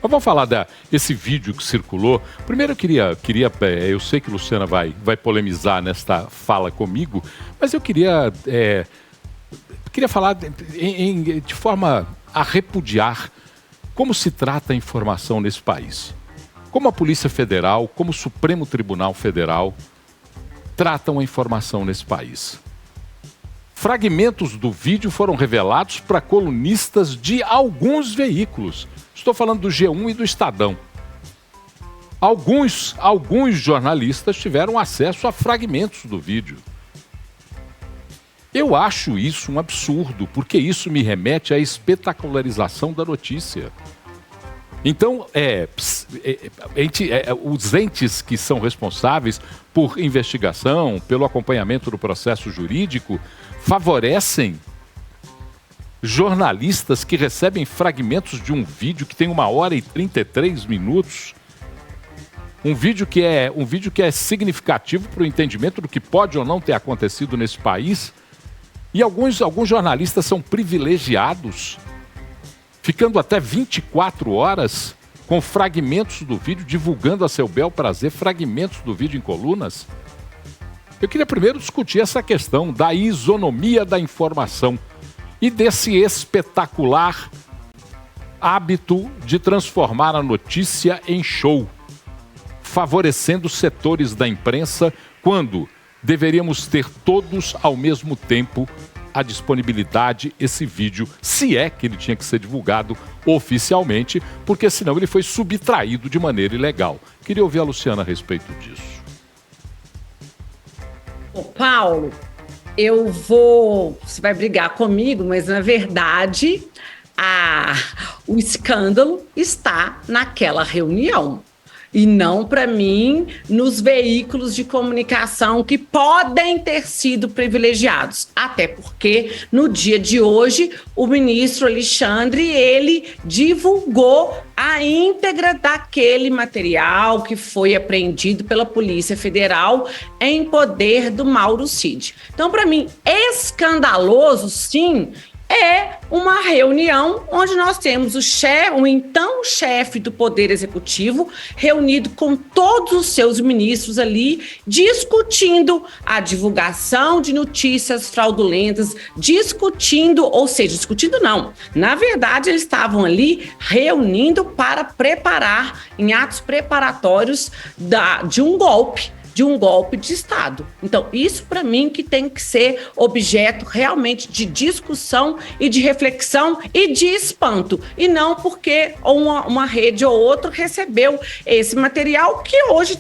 Mas vamos falar desse vídeo que circulou. Primeiro eu sei que Luciana vai polemizar nesta fala comigo, mas eu queria falar de forma a repudiar como se trata a informação nesse país. Como a Polícia Federal, como o Supremo Tribunal Federal tratam a informação nesse país. Fragmentos do vídeo foram revelados para colunistas de alguns veículos. Estou falando do G1 e do Estadão. Alguns jornalistas tiveram acesso a fragmentos do vídeo. Eu acho isso um absurdo, porque isso me remete à espetacularização da notícia. Então, os entes que são responsáveis por investigação, pelo acompanhamento do processo jurídico, favorecem jornalistas que recebem fragmentos de um vídeo que tem 1h e 33 minutos. Um vídeo que é significativo para o entendimento do que pode ou não ter acontecido nesse país. E alguns jornalistas são privilegiados, ficando até 24 horas com fragmentos do vídeo, divulgando a seu bel prazer fragmentos do vídeo em colunas. Eu queria primeiro discutir essa questão da isonomia da informação e desse espetacular hábito de transformar a notícia em show, favorecendo setores da imprensa quando deveríamos ter todos ao mesmo tempo a disponibilidade esse vídeo, se é que ele tinha que ser divulgado oficialmente, porque senão ele foi subtraído de maneira ilegal. Queria ouvir a Luciana a respeito disso. Ô, Paulo, você vai brigar comigo, mas na verdade o escândalo está naquela reunião. E não, para mim, nos veículos de comunicação que podem ter sido privilegiados. Até porque, no dia de hoje, o ministro Alexandre, ele divulgou a íntegra daquele material que foi apreendido pela Polícia Federal em poder do Mauro Cid. Então, para mim, escandaloso, sim, é uma reunião onde nós temos o então chefe do Poder Executivo reunido com todos os seus ministros ali, discutindo a divulgação de notícias fraudulentas, discutindo não. Na verdade, eles estavam ali reunindo para preparar, em atos preparatórios de um golpe de Estado. Então, isso para mim que tem que ser objeto realmente de discussão e de reflexão e de espanto. E não porque uma rede ou outra recebeu esse material que hoje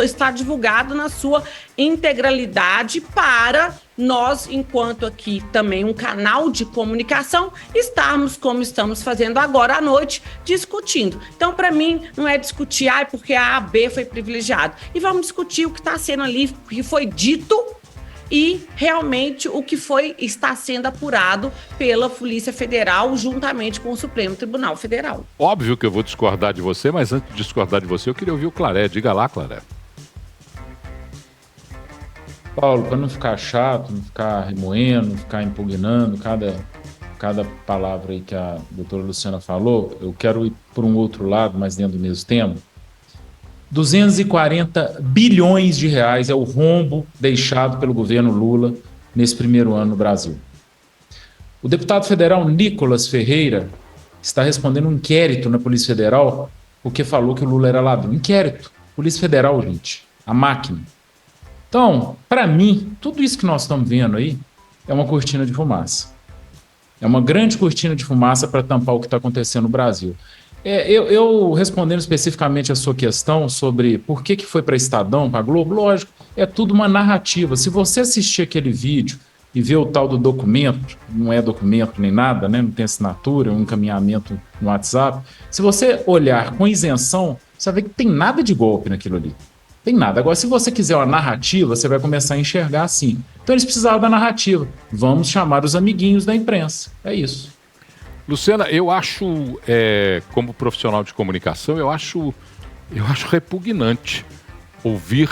está divulgado na sua integralidade para nós, enquanto aqui também um canal de comunicação, estarmos como estamos fazendo agora à noite, discutindo. Então, para mim, não é discutir porque a B foi privilegiado. E vamos discutir o que está sendo ali, o que foi dito e realmente o que está sendo apurado pela Polícia Federal juntamente com o Supremo Tribunal Federal. Óbvio que eu vou discordar de você, mas antes de discordar de você, eu queria ouvir o Claré. Diga lá, Claré. Paulo, para não ficar chato, não ficar remoendo, não ficar impugnando cada palavra aí que a doutora Luciana falou, eu quero ir por um outro lado, mas dentro do mesmo tema. 240 bilhões de reais é o rombo deixado pelo governo Lula nesse primeiro ano no Brasil. O deputado federal Nicolas Ferreira está respondendo um inquérito na Polícia Federal porque falou que o Lula era ladrão. Inquérito. Polícia Federal, gente. A máquina. Então, para mim, tudo isso que nós estamos vendo aí é uma cortina de fumaça. É uma grande cortina de fumaça para tampar o que está acontecendo no Brasil. Eu respondendo especificamente a sua questão sobre por que foi para Estadão, para Globo, lógico, é tudo uma narrativa. Se você assistir aquele vídeo e ver o tal do documento, não é documento nem nada, né? Não tem assinatura, é um encaminhamento no WhatsApp. Se você olhar com isenção, você vai ver que tem nada de golpe naquilo ali. Tem nada. Agora, se você quiser uma narrativa, você vai começar a enxergar assim. Então, eles precisavam da narrativa. Vamos chamar os amiguinhos da imprensa. É isso. Luciana, eu acho, como profissional de comunicação, eu acho repugnante ouvir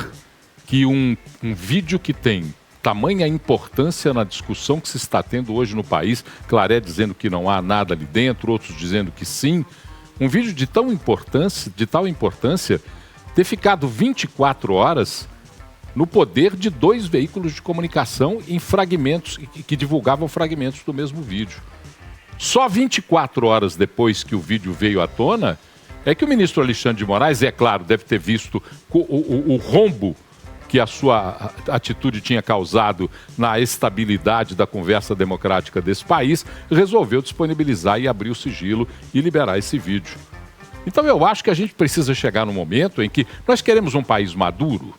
que um vídeo que tem tamanha importância na discussão que se está tendo hoje no país, Claré dizendo que não há nada ali dentro, outros dizendo que sim, Um vídeo de tal importância, ter ficado 24 horas no poder de 2 veículos de comunicação em fragmentos, que divulgavam fragmentos do mesmo vídeo. Só 24 horas depois que o vídeo veio à tona, é que o ministro Alexandre de Moraes, é claro, deve ter visto o rombo que a sua atitude tinha causado na estabilidade da conversa democrática desse país, resolveu disponibilizar e abrir o sigilo e liberar esse vídeo. Então eu acho que a gente precisa chegar num momento em que nós queremos um país maduro.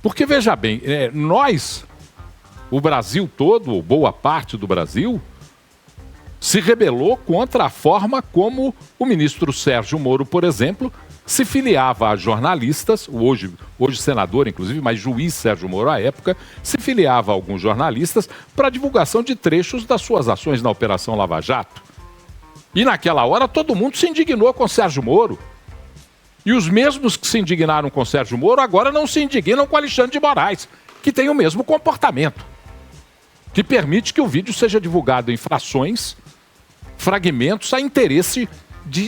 Porque, veja bem, nós, o Brasil todo, ou boa parte do Brasil, se rebelou contra a forma como o ministro Sérgio Moro, por exemplo, se filiava a jornalistas, hoje senador, inclusive, mas juiz Sérgio Moro à época, se filiava a alguns jornalistas para divulgação de trechos das suas ações na Operação Lava Jato. E naquela hora todo mundo se indignou com Sérgio Moro. E os mesmos que se indignaram com Sérgio Moro agora não se indignam com Alexandre de Moraes, que tem o mesmo comportamento, que permite que o vídeo seja divulgado em frações, fragmentos a interesse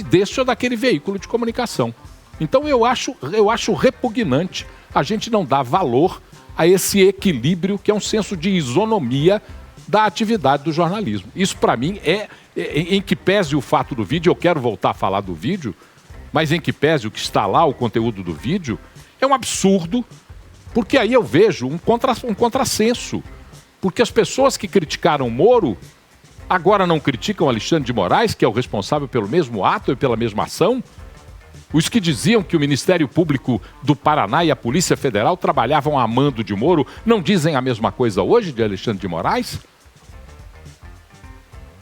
deste ou daquele veículo de comunicação. Então eu acho repugnante a gente não dar valor a esse equilíbrio que é um senso de isonomia da atividade do jornalismo. Isso para mim em que pese o fato do vídeo, eu quero voltar a falar do vídeo, mas em que pese o que está lá, o conteúdo do vídeo, é um absurdo, porque aí eu vejo um contrassenso. Porque as pessoas que criticaram Moro agora não criticam Alexandre de Moraes, que é o responsável pelo mesmo ato e pela mesma ação. Os que diziam que o Ministério Público do Paraná e a Polícia Federal trabalhavam a mando de Moro, não dizem a mesma coisa hoje de Alexandre de Moraes?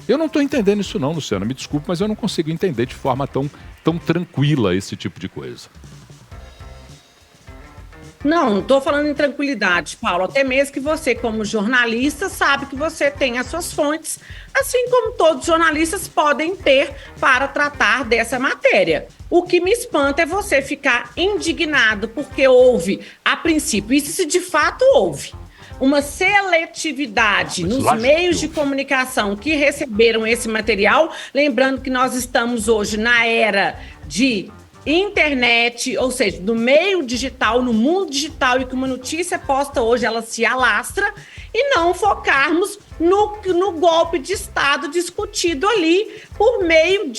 Eu não estou entendendo isso não, Luciano, me desculpe, mas eu não consigo entender de forma tão tranquila esse tipo de coisa. Não estou falando em tranquilidade, Paulo. Até mesmo que você, como jornalista, sabe que você tem as suas fontes, assim como todos os jornalistas podem ter para tratar dessa matéria. O que me espanta é você ficar indignado porque houve, a princípio, isso se de fato houve, uma seletividade nos meios de comunicação que receberam esse material. Lembrando que nós estamos hoje na era de internet, ou seja, no meio digital, no mundo digital, e que uma notícia posta hoje, ela se alastra, e não focarmos no golpe de Estado discutido ali por meio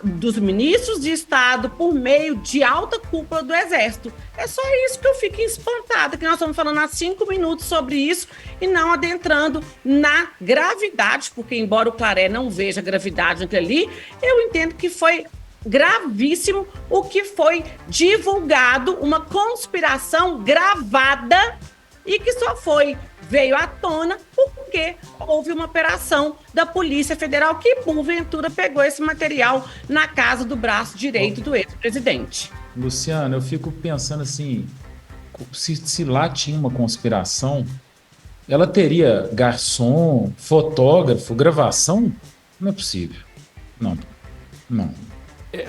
dos ministros de Estado, por meio de alta cúpula do Exército. É só isso que eu fico espantada, que nós estamos falando há 5 minutos sobre isso e não adentrando na gravidade, porque embora o Claré não veja gravidade naquilo ali, eu entendo que foi gravíssimo o que foi divulgado, uma conspiração gravada e que só veio à tona porque houve uma operação da Polícia Federal que, porventura, pegou esse material na casa do braço direito do ex-presidente. Luciano, eu fico pensando assim, se lá tinha uma conspiração, ela teria garçom, fotógrafo, gravação? Não é possível. Não.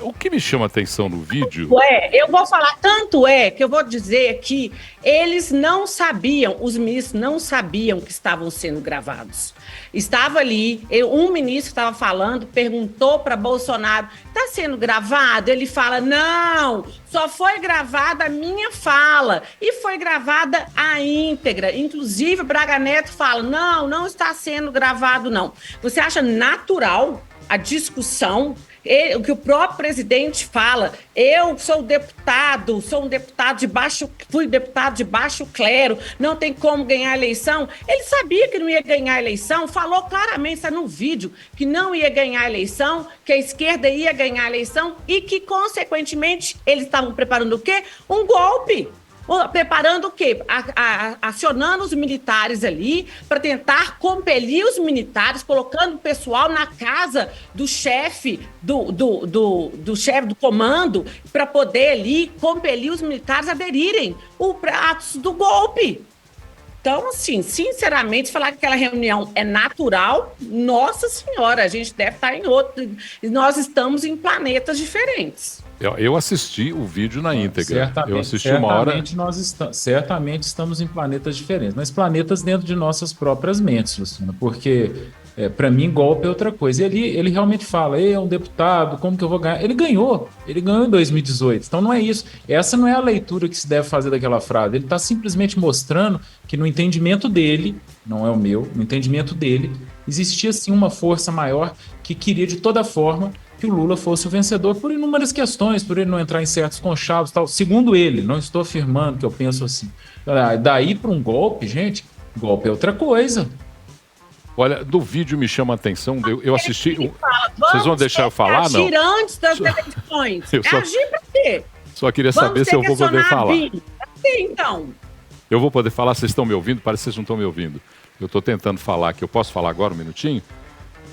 O que me chama a atenção no vídeo... Eu vou falar, tanto que eu vou dizer que eles não sabiam, os ministros não sabiam que estavam sendo gravados. Estava ali, um ministro estava falando, perguntou para Bolsonaro, está sendo gravado? Ele fala, não, só foi gravada a minha fala e foi gravada a íntegra. Inclusive, Braga Neto fala, não está sendo gravado, não. Você acha natural a discussão? O que o próprio presidente fala, eu sou um deputado de baixo, fui deputado de baixo clero, não tem como ganhar a eleição. Ele sabia que não ia ganhar a eleição, falou claramente, está no vídeo, que não ia ganhar a eleição, que a esquerda ia ganhar a eleição e que, consequentemente, eles estavam preparando o quê? Um golpe. Preparando o quê? Acionando os militares ali para tentar compelir os militares, colocando o pessoal na casa do chefe do chefe do comando para poder ali compelir os militares a aderirem atos do golpe. Então, assim, sinceramente, falar que aquela reunião é natural, nossa senhora, a gente deve estar em outro. Nós estamos em planetas diferentes. Eu assisti o vídeo na íntegra. Eu assisti uma hora. Certamente estamos em planetas diferentes, mas planetas dentro de nossas próprias mentes, Luciano, porque Para mim, golpe é outra coisa. Ele realmente fala, é um deputado, como que eu vou ganhar? Ele ganhou em 2018. Então não é isso. Essa não é a leitura que se deve fazer daquela frase. Ele está simplesmente mostrando que no entendimento dele, não é o meu, no entendimento dele, existia sim uma força maior que queria de toda forma que o Lula fosse o vencedor por inúmeras questões, por ele não entrar em certos conchavos e tal. Segundo ele, não estou afirmando que eu penso assim. Daí para um golpe, gente, golpe é outra coisa. Olha, do vídeo me chama a atenção, eu assisti... Vocês vão deixar eu falar, não? Agir antes das eleições. Agir pra quê? Só queria saber se eu vou poder falar. Então. Eu vou poder falar, vocês estão me ouvindo? Parece que vocês não estão me ouvindo. Eu estou tentando falar aqui, eu posso falar agora um minutinho?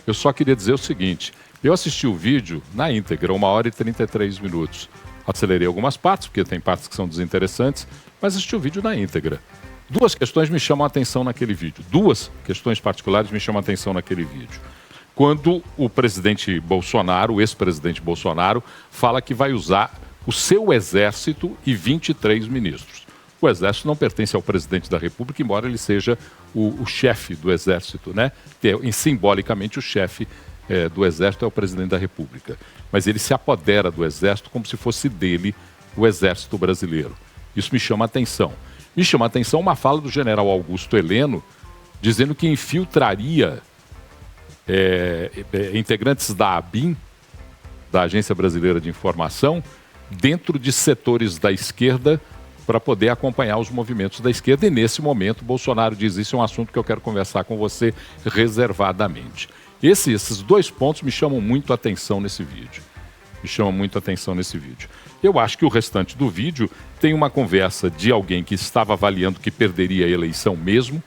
Eu só queria dizer o seguinte, eu assisti o vídeo na íntegra, 1h e 33 minutos. Acelerei algumas partes, porque tem partes que são desinteressantes, mas assisti o vídeo na íntegra. Duas questões me chamam a atenção naquele vídeo. Duas questões particulares me chamam a atenção naquele vídeo. Quando o presidente Bolsonaro, o ex-presidente Bolsonaro, fala que vai usar o seu exército e 23 ministros. O exército não pertence ao presidente da República, embora ele seja o chefe do exército, né? Simbolicamente, o chefe do exército é o presidente da República. Mas ele se apodera do exército como se fosse dele o exército brasileiro. Isso me chama a atenção. Me chama a atenção uma fala do general Augusto Heleno, dizendo que infiltraria integrantes da ABIN, da Agência Brasileira de Informação, dentro de setores da esquerda para poder acompanhar os movimentos da esquerda. E nesse momento, Bolsonaro diz, isso é um assunto que eu quero conversar com você reservadamente. Esses dois pontos me chamam muito a atenção nesse vídeo. Eu acho que o restante do vídeo tem uma conversa de alguém que estava avaliando que perderia a eleição mesmo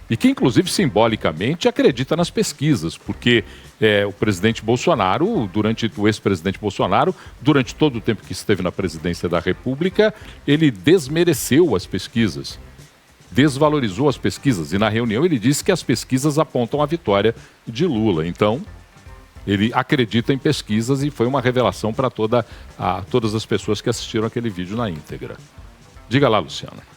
e que, inclusive, simbolicamente acredita nas pesquisas, porque o presidente Bolsonaro, o ex-presidente Bolsonaro, durante todo o tempo que esteve na presidência da República, ele desmereceu as pesquisas, desvalorizou as pesquisas, e na reunião ele disse que as pesquisas apontam a vitória de Lula. Então, ele acredita em pesquisas e foi uma revelação para todas as pessoas que assistiram aquele vídeo na íntegra. Diga lá, Luciana.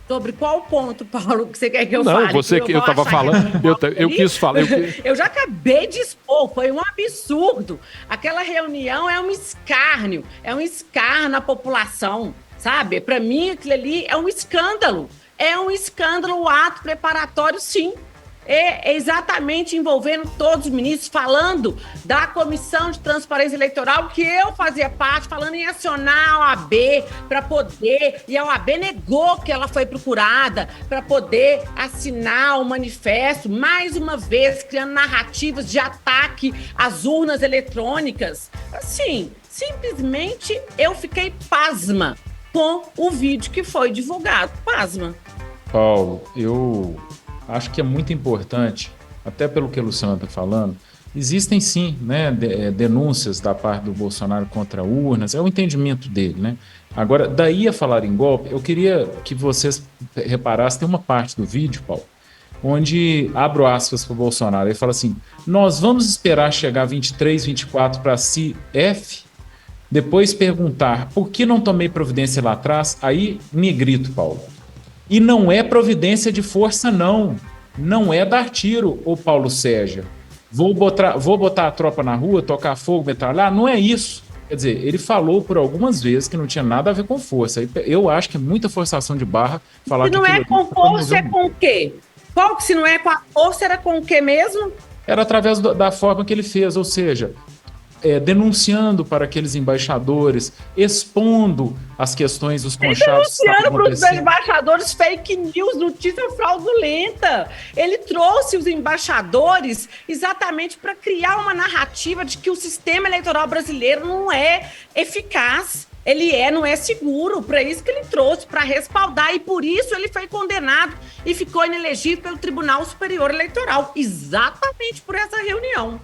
Sobre qual ponto, Paulo, que você quer que eu fale? Não, você que eu estava falando, eu quis falar. Eu já acabei de expor, foi um absurdo. Aquela reunião é um escárnio à população, sabe? Para mim, aquilo ali é um escândalo. É um escândalo, o ato preparatório, sim. É exatamente envolvendo todos os ministros, falando da Comissão de Transparência Eleitoral, que eu fazia parte, falando em acionar a OAB para poder, e a OAB negou que ela foi procurada para poder assinar o manifesto, mais uma vez criando narrativas de ataque às urnas eletrônicas. Assim, simplesmente eu fiquei pasma com o vídeo que foi divulgado. Pasma. Paulo, eu acho que é muito importante, até pelo que a Luciana está falando, existem sim, né, denúncias da parte do Bolsonaro contra urnas, é o entendimento dele, né? Agora, daí a falar em golpe, eu queria que vocês reparassem, tem uma parte do vídeo, Paulo, onde abro aspas para o Bolsonaro, ele fala assim, nós vamos esperar chegar 23, 24 para CF, depois perguntar por que não tomei providência lá atrás, aí negrito, Paulo. E não é providência de força, não. Não é dar tiro, ô Paulo Sérgio. Vou botar a tropa na rua, tocar fogo, metralhar. Não é isso. Quer dizer, ele falou por algumas vezes que não tinha nada a ver com força. Eu acho que é muita forçação de barra falar que... Se não é com força, é com o quê? Qual que se não é com a força, era com o quê mesmo? Era através da forma que ele fez, ou seja... denunciando para aqueles embaixadores, expondo as questões dos conchavos. Denunciando para os embaixadores fake news, notícia fraudulenta. Ele trouxe os embaixadores exatamente para criar uma narrativa de que o sistema eleitoral brasileiro não é eficaz. Não é seguro, para isso que ele trouxe, para respaldar, e por isso ele foi condenado e ficou inelegível pelo Tribunal Superior Eleitoral, exatamente por essa reunião.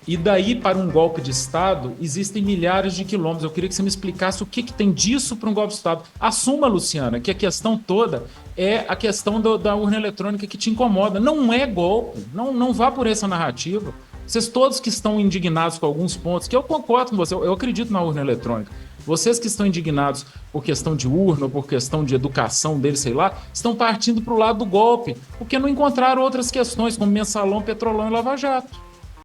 E daí, para um golpe de Estado, existem milhares de quilômetros. Eu queria que você me explicasse o que tem disso para um golpe de Estado. Assuma, Luciana, que a questão toda é a questão da urna eletrônica que te incomoda. Não é golpe. Não vá por essa narrativa. Vocês todos que estão indignados com alguns pontos, que eu concordo com você, eu acredito na urna eletrônica. Vocês que estão indignados por questão de urna, ou por questão de educação deles, sei lá, estão partindo para o lado do golpe, porque não encontraram outras questões, como Mensalão, Petrolão e Lava Jato.